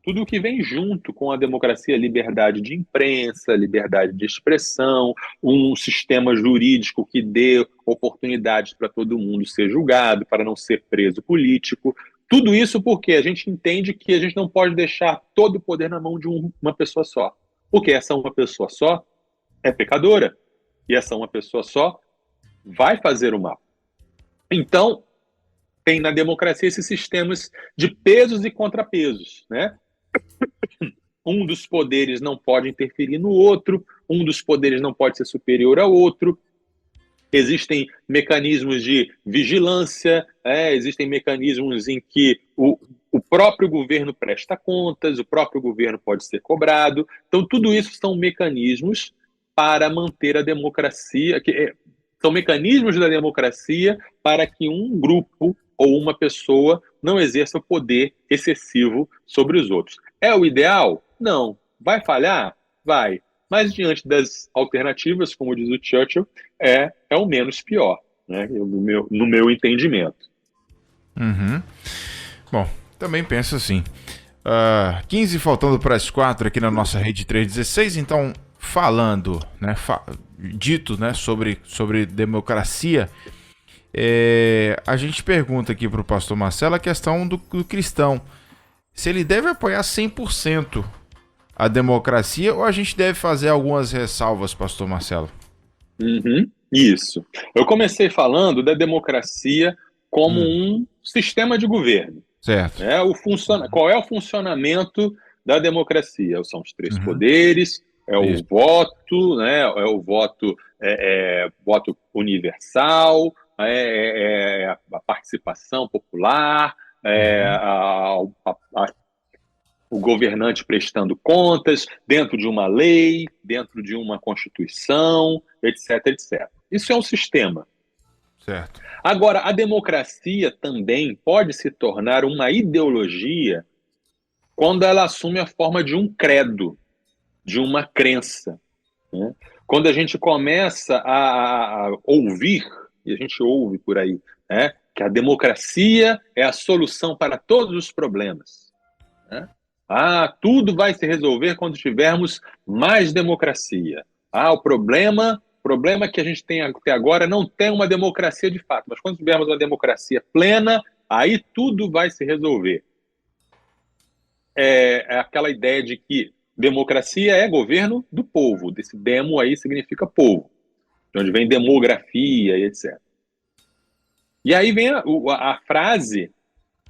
S3: Tudo o que vem junto com a democracia, liberdade de imprensa, liberdade de expressão, um sistema jurídico que dê oportunidades para todo mundo ser julgado, para não ser preso político. Tudo isso porque a gente entende que a gente não pode deixar todo o poder na mão de uma pessoa só. Porque essa uma pessoa só é pecadora. E essa uma pessoa só vai fazer o mal. Então, tem na democracia esses sistemas de pesos e contrapesos, né? Um dos poderes não pode interferir no outro, um dos poderes não pode ser superior ao outro. Existem mecanismos de vigilância, existem mecanismos em que o próprio governo presta contas, o próprio governo pode ser cobrado. Então, tudo isso são mecanismos para manter a democracia, são mecanismos da democracia para que um grupo ou uma pessoa não exerça poder excessivo sobre os outros. É o ideal? Não. Vai falhar? Vai. Mas diante das alternativas, como diz o Churchill, é o menos pior, né? No meu entendimento.
S2: Uhum. Bom, também penso assim. 15 faltando para as 4 aqui na nossa rede 316, então falando, né, dito, né, sobre democracia, a gente pergunta aqui para o pastor Marcelo a questão do cristão. Se ele deve apoiar 100% a democracia ou a gente deve fazer algumas ressalvas, pastor Marcelo?
S3: Isso. Eu comecei falando da democracia como um sistema de governo.
S2: Certo.
S3: Qual é o funcionamento da democracia? São os 3 poderes, o voto, né? É o voto, voto universal, a participação popular, o governante prestando contas dentro de uma lei, dentro de uma constituição, etc, etc. Isso é um sistema.
S2: Certo.
S3: Agora, a democracia também pode se tornar uma ideologia quando ela assume a forma de um credo, de uma crença, né? Quando a gente começa a ouvir, e a gente ouve por aí, né, que a democracia é a solução para todos os problemas, né? Tudo vai se resolver quando tivermos mais democracia. O problema que a gente tem até agora não tem uma democracia de fato, mas quando tivermos uma democracia plena, aí tudo vai se resolver. É aquela ideia de que democracia é governo do povo. Desse demo aí significa povo, de onde vem demografia e etc. E aí vem a frase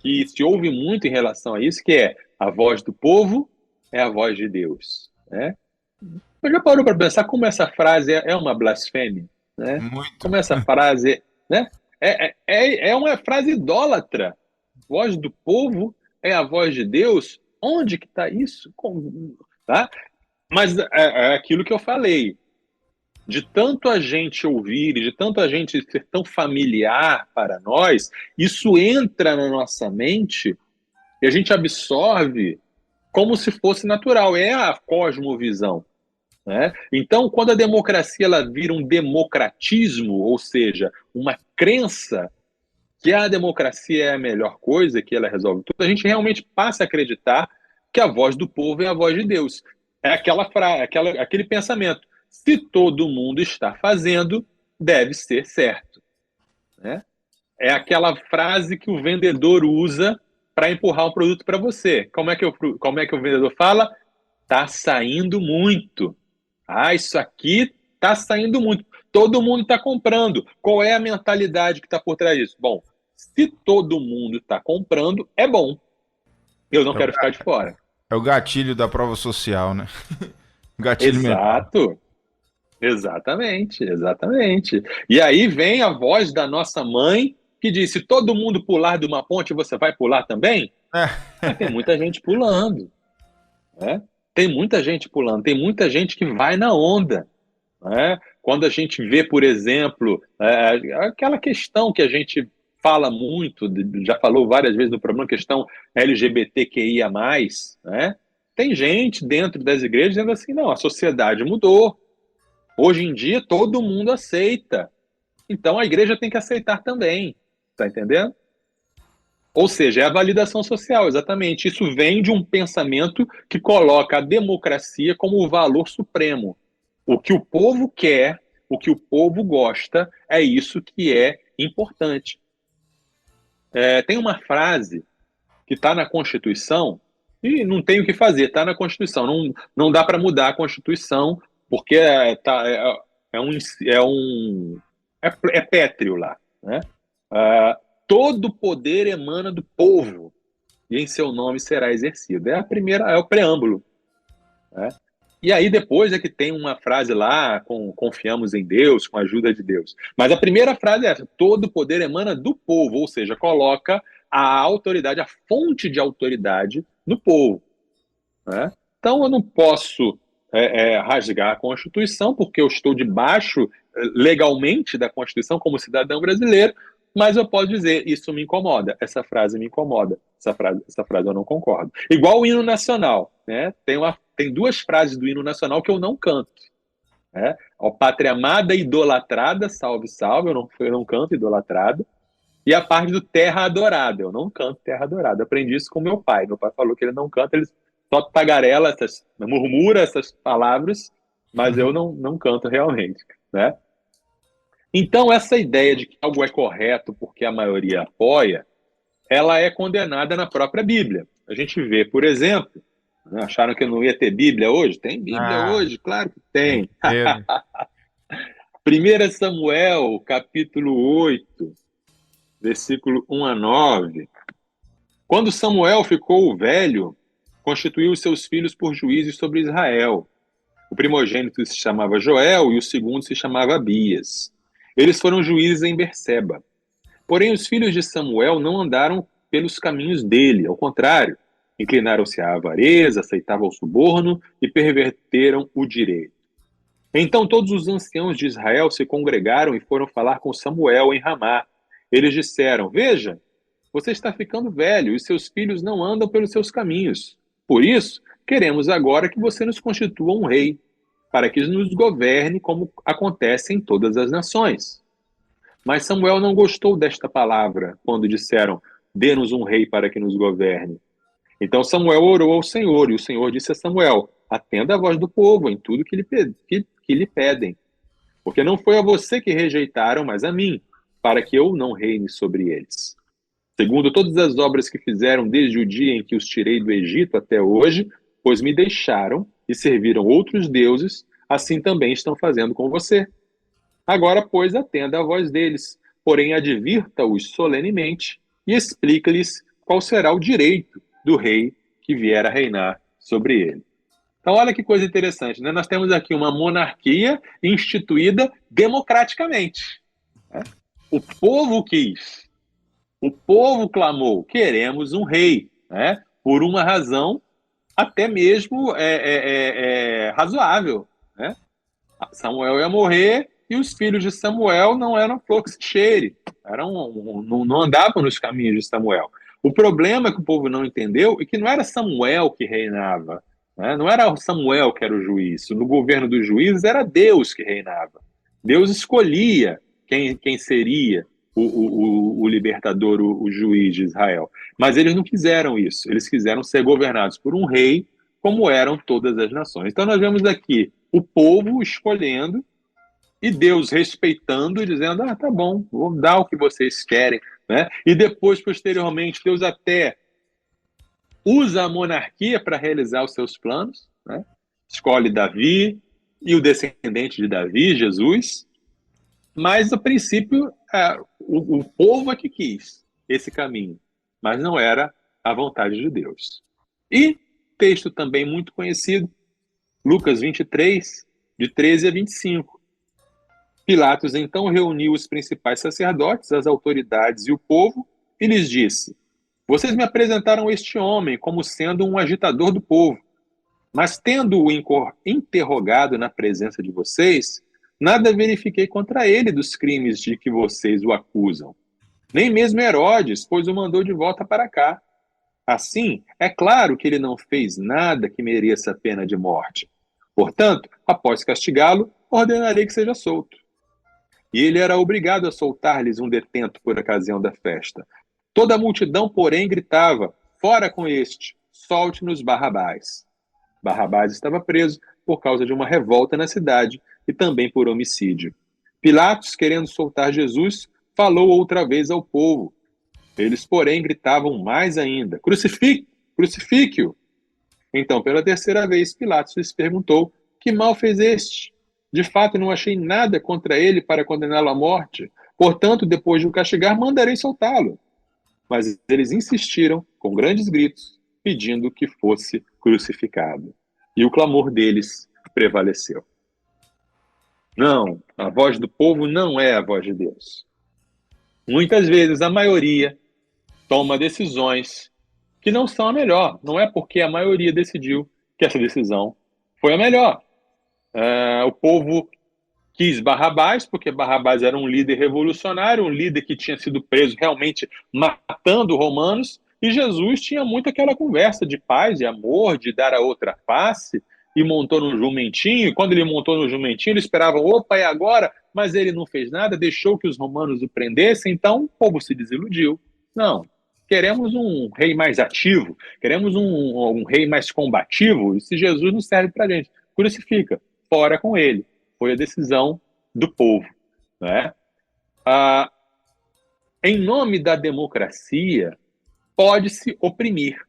S3: que se ouve muito em relação a isso, que é: a voz do povo é a voz de Deus, né? Mas já parou para pensar como essa frase é uma blasfêmia, né?
S2: Muito.
S3: Como essa frase, né? É uma frase idólatra. Voz do povo é a voz de Deus. Onde que está isso? Tá? Mas é aquilo que eu falei. De tanto a gente ouvir, de tanto a gente ser tão familiar para nós, isso entra na nossa mente e a gente absorve como se fosse natural. É a cosmovisão, né? Então, quando a democracia ela vira um democratismo, ou seja, uma crença que a democracia é a melhor coisa, que ela resolve tudo, a gente realmente passa a acreditar que a voz do povo é a voz de Deus. É aquele pensamento: se todo mundo está fazendo, deve ser certo, né? É aquela frase que o vendedor usa para empurrar um produto para você. Como é que o vendedor fala? Tá saindo muito. Isso aqui tá saindo muito. Todo mundo está comprando. Qual é a mentalidade que está por trás disso? Bom, se todo mundo está comprando, é bom. Eu não quero ficar de fora.
S2: É o gatilho da prova social, né? Gatilho
S3: Exato. Mental. Exatamente. E aí vem a voz da nossa mãe que diz: se todo mundo pular de uma ponte, você vai pular também? Mas tem muita gente pulando, né? Tem muita gente pulando, tem muita gente que vai na onda, né? Quando a gente vê, por exemplo, aquela questão que a gente fala muito, já falou várias vezes do problema, questão LGBTQIA+, né? Tem gente dentro das igrejas dizendo assim, não, a sociedade mudou. Hoje em dia todo mundo aceita. Então a igreja tem que aceitar também. Tá entendendo? Ou seja, é a validação social, exatamente. Isso vem de um pensamento que coloca a democracia como o valor supremo. O que o povo quer, o que o povo gosta, é isso que é importante. Tem uma frase que está na Constituição, e não tem o que fazer, está na Constituição. Não dá para mudar a Constituição, porque é pétreo lá. Né? Todo poder emana do povo, e em seu nome será exercido. É o preâmbulo. Né? E aí depois é que tem uma frase lá, confiamos em Deus, com a ajuda de Deus. Mas a primeira frase é essa, todo poder emana do povo, ou seja, coloca a autoridade, a fonte de autoridade no povo. Né? Então eu não posso rasgar a Constituição, porque eu estou debaixo legalmente da Constituição como cidadão brasileiro, mas eu posso dizer, isso me incomoda, essa frase me incomoda, essa frase eu não concordo. Igual o hino nacional, né? Tem duas frases do hino nacional que eu não canto. Né? Ó, pátria amada, idolatrada, salve, salve, eu não canto idolatrada. E a parte do terra adorada, eu não canto terra adorada. Eu aprendi isso com meu pai. Meu pai falou que ele não canta, ele só tagarela, murmura essas palavras, mas eu não canto realmente. Né? Então, essa ideia de que algo é correto porque a maioria apoia, ela é condenada na própria Bíblia. A gente vê, por exemplo, acharam que não ia ter Bíblia hoje? Tem Bíblia hoje? Claro que tem. 1 Samuel, capítulo 8, versículo 1 a 9. Quando Samuel ficou velho, constituiu os seus filhos por juízes sobre Israel. O primogênito se chamava Joel e o segundo se chamava Abias. Eles foram juízes em Berseba. Porém, os filhos de Samuel não andaram pelos caminhos dele, ao contrário, inclinaram-se à avareza, aceitavam o suborno e perverteram o direito. Então todos os anciãos de Israel se congregaram e foram falar com Samuel em Ramá. Eles disseram, veja, você está ficando velho e seus filhos não andam pelos seus caminhos. Por isso, queremos agora que você nos constitua um rei, para que nos governe como acontece em todas as nações. Mas Samuel não gostou desta palavra, quando disseram, dê-nos um rei para que nos governe. Então Samuel orou ao Senhor, e o Senhor disse a Samuel, atenda a voz do povo em tudo que lhe pedem. Porque não foi a você que rejeitaram, mas a mim, para que eu não reine sobre eles. Segundo todas as obras que fizeram desde o dia em que os tirei do Egito até hoje, pois me deixaram e serviram outros deuses, assim também estão fazendo com você. Agora, pois, atenda a voz deles, porém advirta-os solenemente e explica-lhes qual será o direito do rei que vier a reinar sobre ele. Então, olha que coisa interessante, né? Nós temos aqui uma monarquia instituída democraticamente. Né? O povo quis, o povo clamou, queremos um rei, né? Por uma razão até mesmo razoável. Né? Samuel ia morrer e os filhos de Samuel não eram flor que se cheire, não andavam nos caminhos de Samuel. O problema que o povo não entendeu é que não era Samuel que reinava, né? Não era Samuel que era o juiz. No governo dos juízes era Deus que reinava. Deus escolhia quem seria o libertador, o juiz de Israel. Mas eles não quiseram isso. Eles quiseram ser governados por um rei, como eram todas as nações. Então nós vemos aqui o povo escolhendo e Deus respeitando e dizendo, tá bom, vou dar o que vocês querem. Né? E depois, posteriormente, Deus até usa a monarquia para realizar os seus planos. Né? Escolhe Davi e o descendente de Davi, Jesus. Mas, a princípio, o povo é que quis esse caminho, mas não era a vontade de Deus. E texto também muito conhecido, Lucas 23, de 13 a 25. Pilatos então reuniu os principais sacerdotes, as autoridades e o povo e lhes disse, vocês me apresentaram este homem como sendo um agitador do povo, mas tendo-o interrogado na presença de vocês, nada verifiquei contra ele dos crimes de que vocês o acusam. nem mesmo Herodes, pois o mandou de volta para cá. Assim, é claro que ele não fez nada que mereça a pena de morte. Portanto, após castigá-lo, ordenarei que seja solto. E ele era obrigado a soltar-lhes um detento por ocasião da festa. Toda a multidão, porém, gritava: fora com este, solte-nos Barrabás. Barrabás estava preso por causa de uma revolta na cidade e também por homicídio. Pilatos, querendo soltar Jesus, falou outra vez ao povo. Eles, porém, gritavam mais ainda: crucifique-o! Então, pela terceira vez, Pilatos lhes perguntou: que mal fez este? De fato, não achei nada contra ele para condená-lo à morte. Portanto, depois de o castigar, mandarei soltá-lo. Mas eles insistiram, com grandes gritos, pedindo que fosse crucificado. E o clamor deles prevaleceu. Não, a voz do povo não é a voz de Deus. Muitas vezes a maioria toma decisões que não são a melhor. Não é porque a maioria decidiu que essa decisão foi a melhor. O povo quis Barrabás, porque Barrabás era um líder revolucionário, um líder que tinha sido preso realmente matando romanos, e Jesus tinha muito aquela conversa de paz, de amor, de dar a outra face, e montou no jumentinho. Quando ele montou no jumentinho, eles esperavam: opa, é agora? Mas ele não fez nada, deixou que os romanos o prendessem, então o povo se desiludiu. Não, queremos um rei mais ativo, queremos um rei mais combativo, e se Jesus não serve para a gente, crucifica, fora com ele. Foi a decisão do povo, né? Em nome da democracia, pode-se oprimir.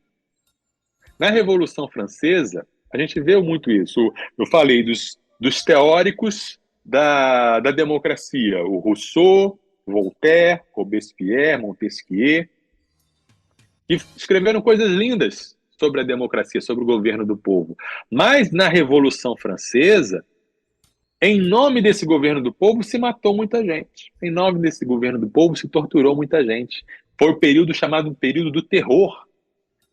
S3: Na Revolução Francesa, a gente vê muito isso. Eu falei dos teóricos da democracia, o Rousseau, Voltaire, Robespierre, Montesquieu, que escreveram coisas lindas sobre a democracia, sobre o governo do povo. Mas na Revolução Francesa, em nome desse governo do povo, se matou muita gente. Em nome desse governo do povo, se torturou muita gente. Foi o período chamado período do terror.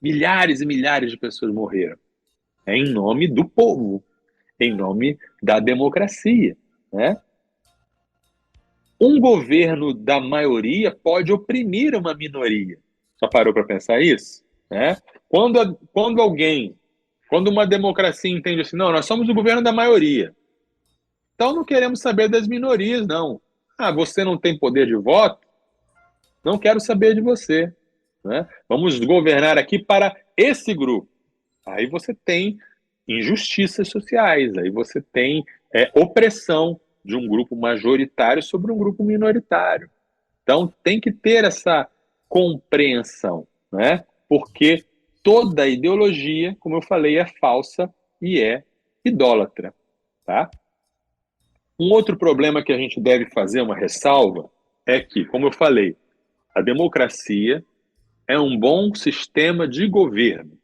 S3: Milhares e milhares de pessoas morreram. É em nome do povo, em nome da democracia, né? Um governo da maioria pode oprimir uma minoria. Já parou para pensar isso? Né? Quando uma democracia entende assim: não, nós somos o governo da maioria, então não queremos saber das minorias, não. Você não tem poder de voto? Não quero saber de você. Né? Vamos governar aqui para esse grupo. Aí você tem injustiças sociais, aí você tem opressão de um grupo majoritário sobre um grupo minoritário. Então tem que ter essa compreensão, né? Porque toda ideologia, como eu falei, é falsa e é idólatra. Tá? Um outro problema que a gente deve fazer uma ressalva é que, como eu falei, a democracia é um bom sistema de governo,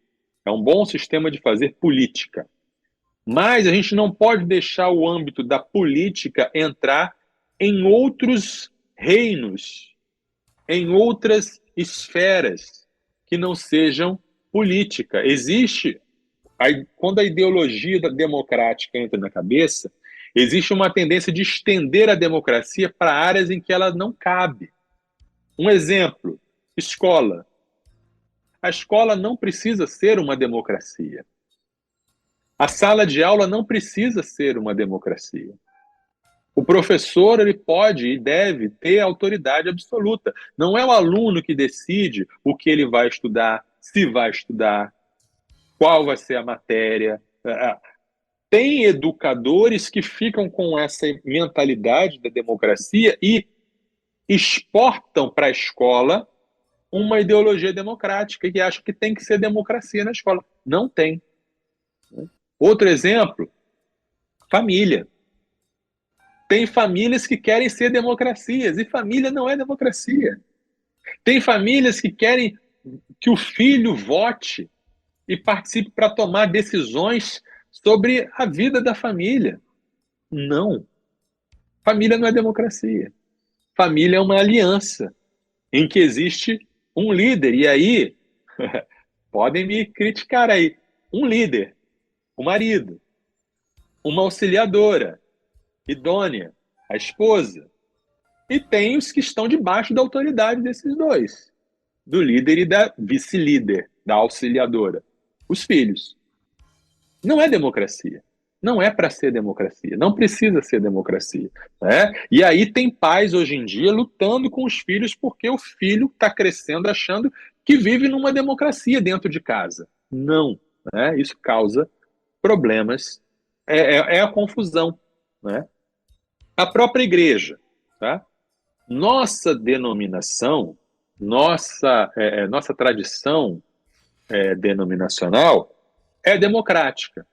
S3: é um bom sistema de fazer política. Mas a gente não pode deixar o âmbito da política entrar em outros reinos, em outras esferas que não sejam política. Quando a ideologia da democrática entra na cabeça, existe uma tendência de estender a democracia para áreas em que ela não cabe. Um exemplo, escola. A escola não precisa ser uma democracia. A sala de aula não precisa ser uma democracia. O professor, ele pode e deve ter autoridade absoluta. Não é o aluno que decide o que ele vai estudar, se vai estudar, qual vai ser a matéria. Tem educadores que ficam com essa mentalidade da democracia e exportam para a escola uma ideologia democrática que acham que tem que ser democracia na escola. Não tem. Outro exemplo, família. Tem famílias que querem ser democracias e família não é democracia. Tem famílias que querem que o filho vote e participe para tomar decisões sobre a vida da família. Não. Família não é democracia. Família é uma aliança em que existe um líder. E aí, podem me criticar aí. Um líder, o marido, uma auxiliadora, idônea, a esposa. e tem os que estão debaixo da autoridade desses dois, do líder e da vice-líder, da auxiliadora, os filhos. Não é democracia. Não é para ser democracia. Não precisa ser democracia. Né? E aí tem pais hoje em dia lutando com os filhos porque o filho está crescendo achando que vive numa democracia dentro de casa. Não. Né? Isso causa problemas. É a confusão. Né? A própria igreja. Tá? Nossa denominação, nossa tradição denominacional é democrática.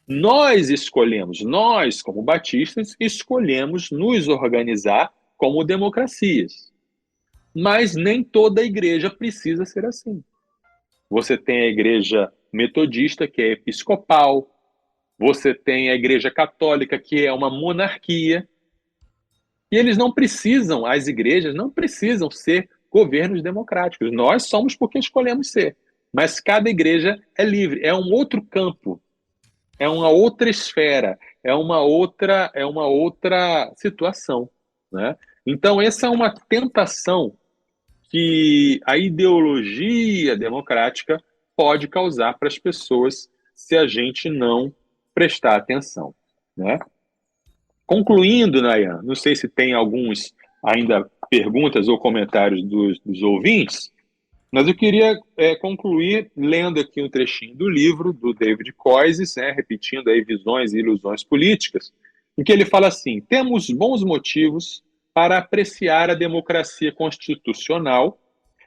S3: Nós escolhemos, nós como batistas, escolhemos nos organizar como democracias. Mas nem toda a igreja precisa ser assim. Você tem a igreja metodista, que é episcopal, você tem a igreja católica, que é uma monarquia, e eles não precisam, as igrejas não precisam ser governos democráticos. Nós somos porque escolhemos ser. Mas cada igreja é livre, é um outro campo, é uma outra esfera, é uma outra situação. Né? Então, essa é uma tentação que a ideologia democrática pode causar para as pessoas se a gente não prestar atenção. Né? Concluindo, Nayan, não sei se tem alguns ainda perguntas ou comentários dos ouvintes, mas eu queria concluir lendo aqui um trechinho do livro do David Koyzis, repetindo aí Visões e Ilusões Políticas, em que ele fala assim: temos bons motivos para apreciar a democracia constitucional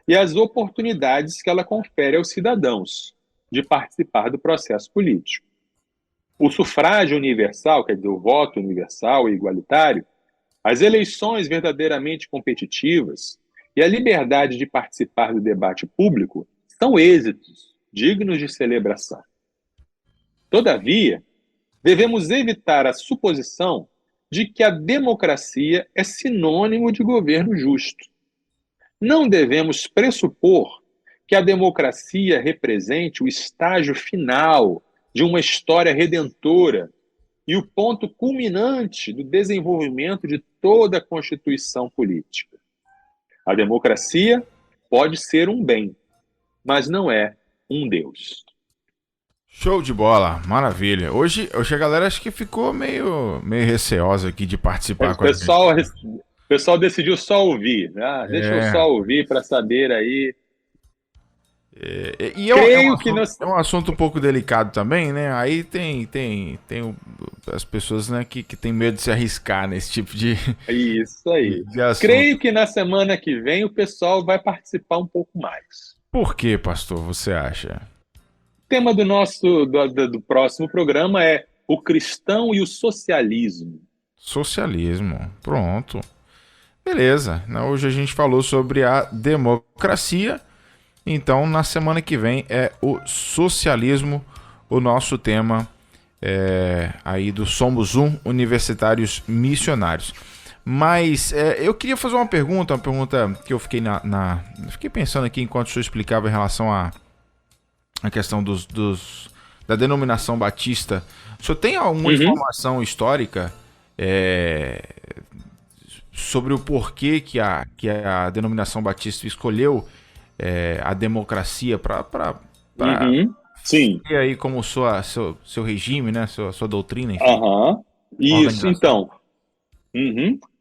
S3: e as oportunidades que ela confere aos cidadãos de participar do processo político. O sufrágio universal, quer dizer, o voto universal e igualitário, as eleições verdadeiramente competitivas e a liberdade de participar do debate público são êxitos dignos de celebração. Todavia, devemos evitar a suposição de que a democracia é sinônimo de governo justo. Não devemos pressupor que a democracia represente o estágio final de uma história redentora e o ponto culminante do desenvolvimento de toda a constituição política. A democracia pode ser um bem, mas não é um Deus.
S2: Show de bola, maravilha. Hoje a galera acho que ficou meio receosa aqui de participar com a gente.
S3: O pessoal decidiu só ouvir, né? Deixa eu só ouvir para saber aí.
S2: É um assunto um pouco delicado também, né? Aí tem as pessoas, né, que tem medo de se arriscar nesse tipo de.
S3: Isso aí.
S2: De assunto.
S3: Creio que na semana que vem o pessoal vai participar um pouco mais.
S2: Por que, pastor, você acha?
S3: O tema do próximo programa é o cristão e o socialismo.
S2: Socialismo, pronto. Beleza. Hoje a gente falou sobre a democracia. Então, na semana que vem é o socialismo, o nosso tema aí do Somos Um, Universitários Missionários. Mas eu queria fazer uma pergunta que eu fiquei fiquei pensando aqui enquanto o senhor explicava em relação à questão da denominação batista. O senhor tem alguma informação histórica sobre o porquê que a denominação batista escolheu a democracia para
S3: Sim.
S2: ter aí como seu regime, né, sua doutrina, enfim.
S3: Isso, então.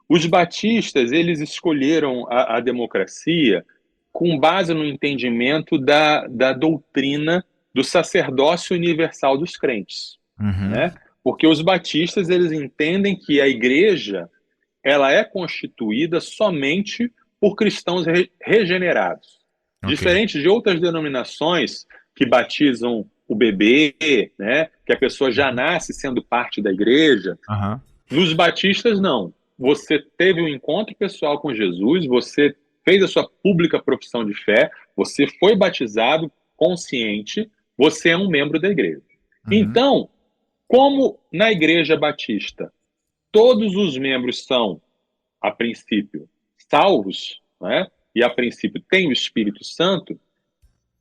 S3: Os batistas, eles escolheram a democracia com base no entendimento da doutrina do sacerdócio universal dos crentes. Né? Porque os batistas, eles entendem que a igreja ela é constituída somente por cristãos regenerados. Okay. Diferente de outras denominações que batizam o bebê, né? Que a pessoa já nasce sendo parte da igreja. Nos batistas, não. Você teve um encontro pessoal com Jesus, você fez a sua pública profissão de fé, você foi batizado consciente, você é um membro da igreja. Então, como na igreja batista todos os membros são, a princípio, salvos, né? E a princípio tem o Espírito Santo,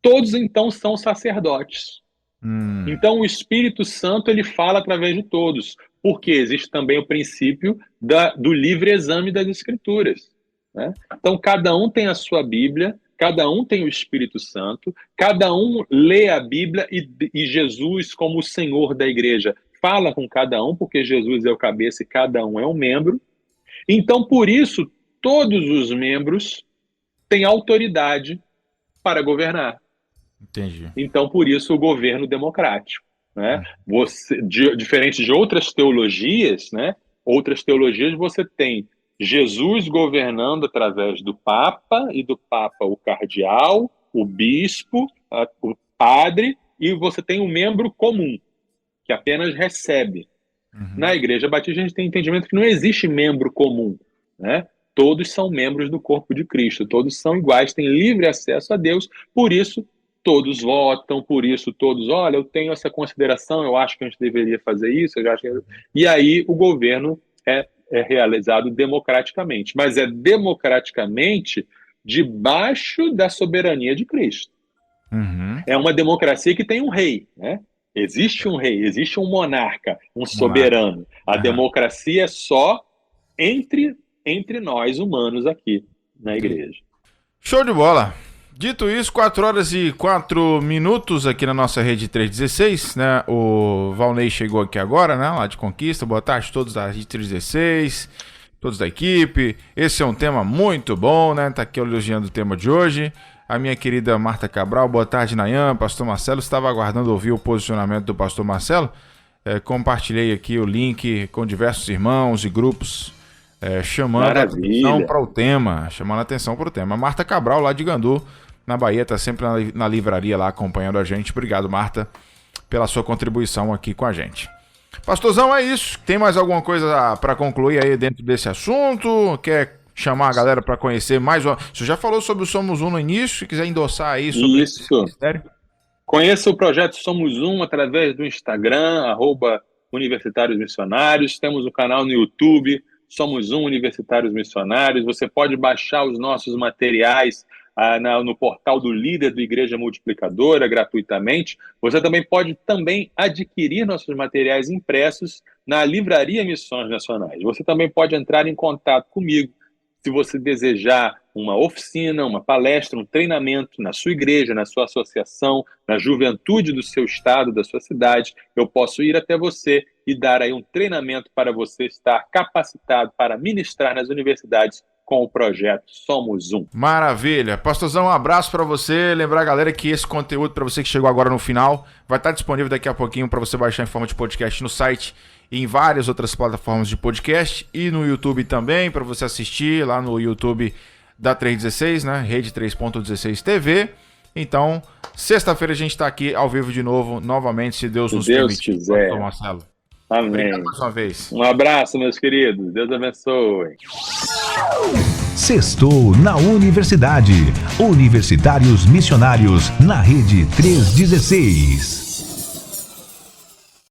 S3: todos então são sacerdotes. Então o Espírito Santo ele fala através de todos. Porque existe também o princípio do livre exame das Escrituras, né? Então, cada um tem a sua Bíblia, cada um tem o Espírito Santo, cada um lê a Bíblia e Jesus, como o Senhor da igreja, fala com cada um, porque Jesus é o cabeça e cada um é um membro. Então, por isso, todos os membros têm autoridade para governar.
S2: Entendi.
S3: Então, por isso, o governo democrático, né? Diferente de outras teologias, né? Outras teologias você tem Jesus governando através do Papa, e do Papa o cardeal, o bispo, o padre, e você tem um membro comum, que apenas recebe. Na Igreja Batista, a gente tem entendimento que não existe membro comum, né? Todos são membros do corpo de Cristo, todos são iguais, têm livre acesso a Deus, por isso todos votam, por isso todos, olha, eu tenho essa consideração, eu acho que a gente deveria fazer isso, eu acho que... E aí o governo é realizado democraticamente, mas é democraticamente debaixo da soberania de Cristo. É uma democracia que tem um rei, né? Existe um rei, existe um monarca, um soberano. A democracia é só entre nós humanos aqui na igreja.
S2: Show de bola! Dito isso, 4h04 aqui na nossa rede 316, né? O Valnei chegou aqui agora, né? Lá de Conquista. Boa tarde a todos da rede 316, todos da equipe. Esse é um tema muito bom, né? Tá aqui elogiando o tema de hoje. A minha querida Marta Cabral, boa tarde, Nayan, pastor Marcelo. Estava aguardando ouvir o posicionamento do pastor Marcelo. Compartilhei aqui o link com diversos irmãos e grupos chamando a atenção para o tema. Chamando a atenção para o tema. Marta Cabral, lá de Gandu, na Bahia, está sempre na livraria lá acompanhando a gente. Obrigado, Marta, pela sua contribuição aqui com a gente. Pastorzão, é isso. Tem mais alguma coisa para concluir aí dentro desse assunto? Quer chamar a galera para conhecer mais? Você já falou sobre o Somos Um no início, se quiser endossar aí sobre esse ministério.
S3: Conheça o projeto Somos Um através do Instagram, @Universitários Missionários. Temos o canal no YouTube, Somos Um Universitários Missionários. Você pode baixar os nossos materiais no portal do líder do Igreja Multiplicadora gratuitamente. Você também pode adquirir nossos materiais impressos na Livraria Missões Nacionais. Você também pode entrar em contato comigo se você desejar uma oficina, uma palestra, um treinamento na sua igreja, na sua associação, na juventude do seu estado, da sua cidade. Eu posso ir até você e dar aí um treinamento para você estar capacitado para ministrar nas universidades com o projeto Somos Um.
S2: Maravilha. Pastorzão, um abraço para você. Lembrar, galera, que esse conteúdo, para você que chegou agora no final, vai estar disponível daqui a pouquinho para você baixar em forma de podcast no site e em várias outras plataformas de podcast e no YouTube também, para você assistir lá no YouTube da 316, né? Rede 3.16 TV. Então, sexta-feira a gente está aqui ao vivo de novo, novamente, se Deus nos permitir.
S3: Quiser.
S2: Pastor Marcelo.
S3: Amém.
S2: Obrigado mais uma vez.
S3: Um abraço, meus queridos. Deus abençoe.
S1: Sextou na Universidade. Universitários Missionários na Rede 316.